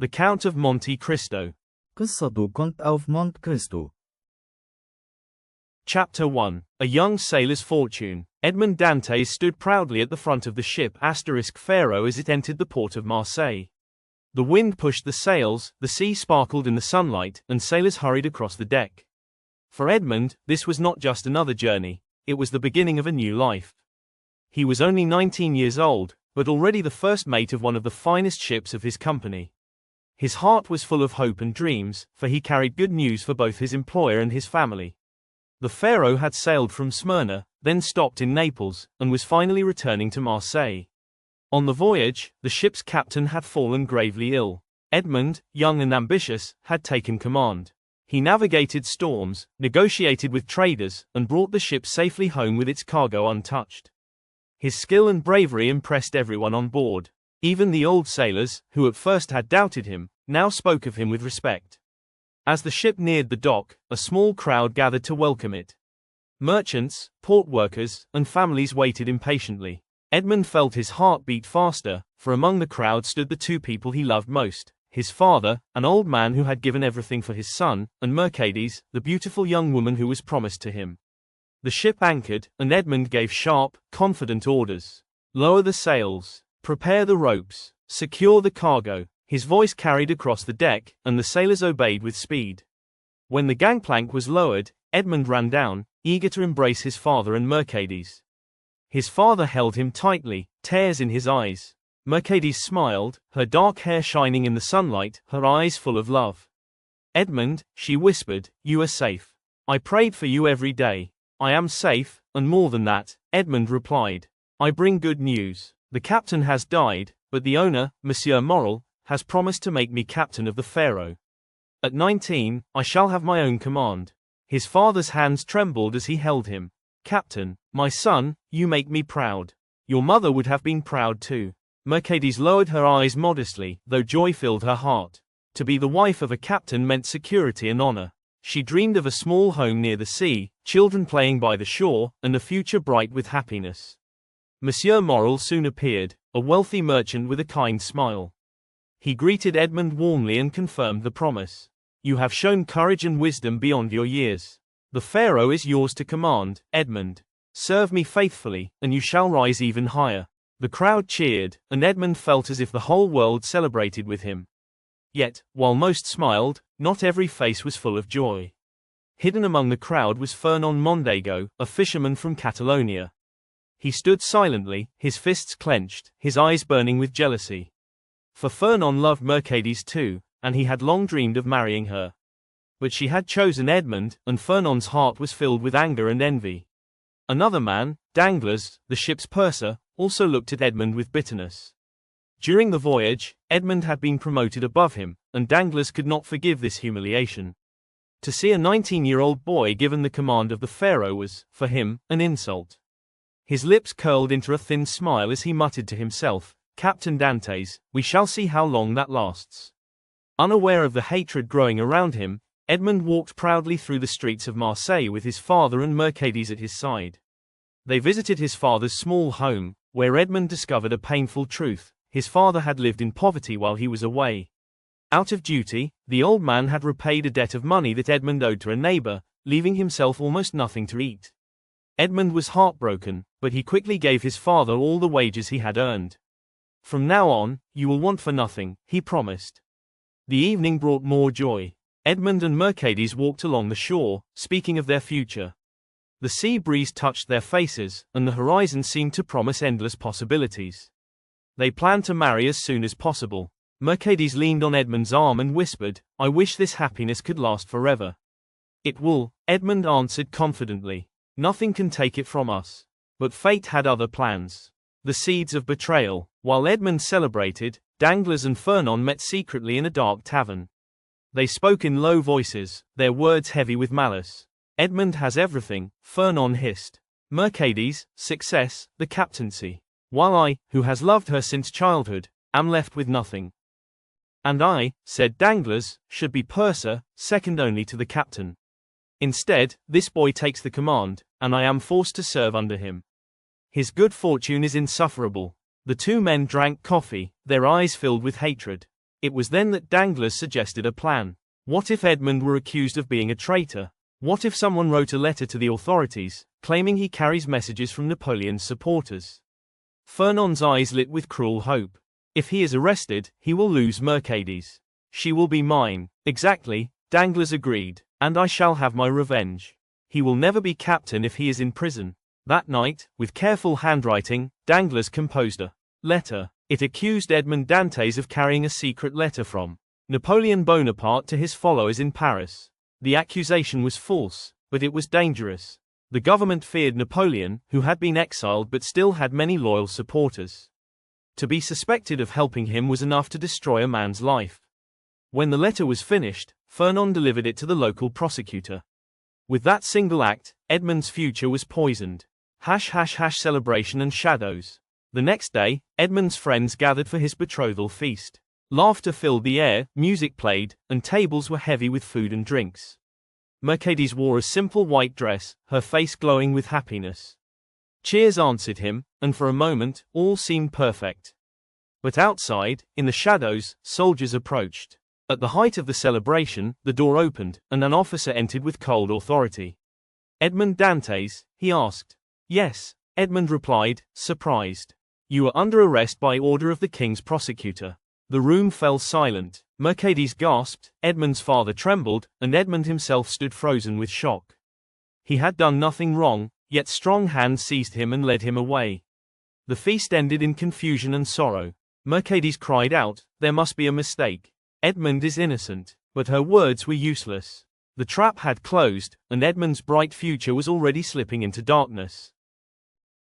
The Count of Monte Cristo. قصة كونت أوف مونت كريستو. Chapter 1. A young sailor's fortune. Edmond Dantes stood proudly at the front of the ship Pharaoh as it entered the port of Marseille. The wind pushed the sails, the sea sparkled in the sunlight, and sailors hurried across the deck. For Edmond, this was not just another journey, it was the beginning of a new life. He was only 19 years old, but already the first mate of one of the finest ships of his company. His heart was full of hope and dreams, for he carried good news for both his employer and his family. The Pharaoh had sailed from Smyrna, then stopped in Naples, and was finally returning to Marseille. On the voyage, the ship's captain had fallen gravely ill. Edmond, young and ambitious, had taken command. He navigated storms, negotiated with traders, and brought the ship safely home with its cargo untouched. His skill and bravery impressed everyone on board. Even the old sailors, who at first had doubted him, now spoke of him with respect. As the ship neared the dock, a small crowd gathered to welcome it. Merchants, port workers, and families waited impatiently. Edmond felt his heart beat faster, for among the crowd stood the two people he loved most: his father, an old man who had given everything for his son, and Mercedes, the beautiful young woman who was promised to him. The ship anchored, and Edmond gave sharp, confident orders. "Lower the sails. Prepare the ropes. Secure the cargo." His voice carried across the deck, and the sailors obeyed with speed. When the gangplank was lowered, Edmond ran down, eager to embrace his father and Mercedes. His father held him tightly, tears in his eyes. Mercedes smiled, her dark hair shining in the sunlight, her eyes full of love. "Edmond," she whispered, "you are safe. I prayed for you every day." "I am safe, and more than that," Edmond replied. "I bring good news. The captain has died, but the owner, Monsieur Morel, has promised to make me captain of the Pharaoh. At 19, I shall have my own command." His father's hands trembled as he held him. "Captain, my son, you make me proud. Your mother would have been proud too." Mercedes lowered her eyes modestly, though joy filled her heart. To be the wife of a captain meant security and honor. She dreamed of a small home near the sea, children playing by the shore, and a future bright with happiness. Monsieur Morel soon appeared, a wealthy merchant with a kind smile. He greeted Edmond warmly and confirmed the promise. "You have shown courage and wisdom beyond your years. The Pharaoh is yours to command, Edmond. Serve me faithfully, and you shall rise even higher." The crowd cheered, and Edmond felt as if the whole world celebrated with him. Yet, while most smiled, not every face was full of joy. Hidden among the crowd was Fernand Mondego, a fisherman from Catalonia. He stood silently, his fists clenched, his eyes burning with jealousy. For Fernand loved Mercedes too, and he had long dreamed of marrying her. But she had chosen Edmond, and Fernand's heart was filled with anger and envy. Another man, Danglars, the ship's purser, also looked at Edmond with bitterness. During the voyage, Edmond had been promoted above him, and Danglars could not forgive this humiliation. To see a 19-year-old boy given the command of the Pharaoh was, for him, an insult. His lips curled into a thin smile as he muttered to himself, "Captain Dantes, we shall see how long that lasts." Unaware of the hatred growing around him, Edmond walked proudly through the streets of Marseille with his father and Mercedes at his side. They visited his father's small home, where Edmond discovered a painful truth: his father had lived in poverty while he was away. Out of duty, the old man had repaid a debt of money that Edmond owed to a neighbor, leaving himself almost nothing to eat. Edmond was heartbroken, but he quickly gave his father all the wages he had earned. "From now on, you will want for nothing," he promised. The evening brought more joy. Edmond and Mercedes walked along the shore, speaking of their future. The sea breeze touched their faces, and the horizon seemed to promise endless possibilities. They planned to marry as soon as possible. Mercedes leaned on Edmond's arm and whispered, "I wish this happiness could last forever." "It will," Edmond answered confidently. "Nothing can take it from us." But fate had other plans. The seeds of betrayal. While Edmond celebrated, Danglars and Fernand met secretly in a dark tavern. They spoke in low voices, their words heavy with malice. "Edmond has everything," Fernand hissed. "Mercedes, success, the captaincy. While I, who has loved her since childhood, am left with nothing." "And I," said Danglars, "should be purser, second only to the captain. Instead, this boy takes the command, and I am forced to serve under him. His good fortune is insufferable." The two men drank coffee, their eyes filled with hatred. It was then that Danglars suggested a plan. What if Edmund were accused of being a traitor? What if someone wrote a letter to the authorities, claiming he carries messages from Napoleon's supporters? Fernand's eyes lit with cruel hope. If he is arrested, he will lose Mercedes. She will be mine. Exactly, Danglars agreed, and I shall have my revenge. He will never be captain if he is in prison. That night, with careful handwriting, Danglars composed a letter. It accused Edmond Dantes of carrying a secret letter from Napoleon Bonaparte to his followers in Paris. The accusation was false, but it was dangerous. The government feared Napoleon, who had been exiled but still had many loyal supporters. To be suspected of helping him was enough to destroy a man's life. When the letter was finished, Fernand delivered it to the local prosecutor. With that single act, Edmund's future was poisoned. Celebration and shadows. The next day, Edmund's friends gathered for his betrothal feast. Laughter filled the air, music played, and tables were heavy with food and drinks. Mercedes wore a simple white dress, her face glowing with happiness. Cheers answered him, and for a moment, all seemed perfect. But outside, in the shadows, soldiers approached. At the height of the celebration, the door opened, and an officer entered with cold authority. "Edmond Dantes?" he asked. "Yes," Edmond replied, surprised. "You are under arrest by order of the king's prosecutor." The room fell silent. Mercedes gasped, Edmund's father trembled, and Edmund himself stood frozen with shock. He had done nothing wrong, yet strong hands seized him and led him away. The feast ended in confusion and sorrow. Mercedes cried out, "There must be a mistake. Edmund is innocent." But her words were useless. The trap had closed, and Edmund's bright future was already slipping into darkness.